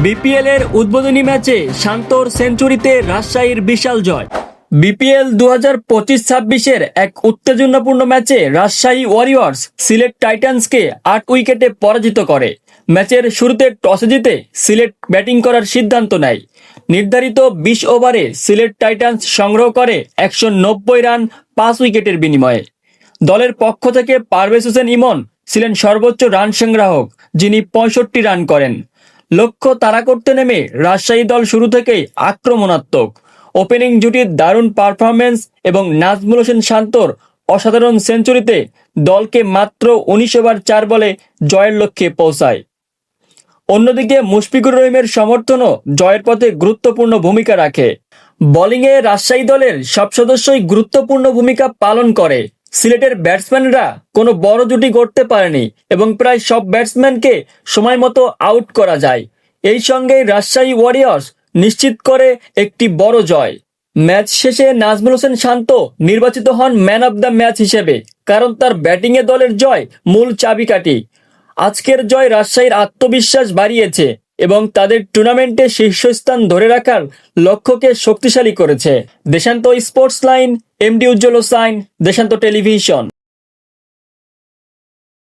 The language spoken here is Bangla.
বিপিএল এর উদ্বোধনী ম্যাচে শান্তর সেঞ্চুরিতে রাজশাহীর বিশাল জয়। বিপিএল 2025-26-এর এক উত্তেজনাপূর্ণ ম্যাচে রাজশাহী ওয়ারিয়র্স সিলেট টাইটান্সকে 8 উইকেটে পরাজিত করে। ম্যাচের শুরুতে টসে জিতে সিলেট ব্যাটিং করার সিদ্ধান্ত নেয়। নির্ধারিত 20 ওভারে সিলেট টাইটান্স সংগ্রহ করে 190 রান 5 উইকেটের বিনিময়ে। দলের পক্ষ থেকে পারভেজ হোসেন ইমন ছিলেন সর্বোচ্চ রান সংগ্রাহক, যিনি 65 রান করেন। লক্ষ্য তাড়া করতে নেমে রাজশাহী দল শুরু থেকেই আক্রমণাত্মক। ওপেনিং জুটির দারুণ পারফরম্যান্স এবং নাজমুল হোসেন শান্তর অসাধারণ সেঞ্চুরিতে দলকে মাত্র 19 ওভার 4 বলে জয়ের লক্ষ্যে পৌঁছায়। অন্যদিকে মুশফিকুর রহিমের সমর্থনও জয়ের পথে গুরুত্বপূর্ণ ভূমিকা রাখে। বোলিংয়ে রাজশাহী দলের সব সদস্যই গুরুত্বপূর্ণ ভূমিকা পালন করে। সিলেটের ব্যাটসম্যানরা কোনো বড় জুটি গড়তে পারেনি এবং প্রায় সব ব্যাটসম্যানকে সময় মতো আউট করা যায়। এই সঙ্গেই রাজশাহী ওয়ারিয়র্স নিশ্চিত করে একটি বড় জয়। ম্যাচ শেষে নাজমুল হোসেন শান্ত নির্বাচিত হন ম্যান অব দ্য ম্যাচ হিসেবে, কারণ তার ব্যাটিংয়ে দলের জয় মূল চাবিকাঠি। আজকের জয় রাজশাহীর আত্মবিশ্বাস বাড়িয়েছে এবং তাদের টুর্নামেন্টে শীর্ষস্থান ধরে রাখার লক্ষ্যকে শক্তিশালী করেছে। দেশান্ত স্পোর্টস লাইন, এমডি উজ্জ্বল হোসাইন, দেশান্ত টেলিভিশন।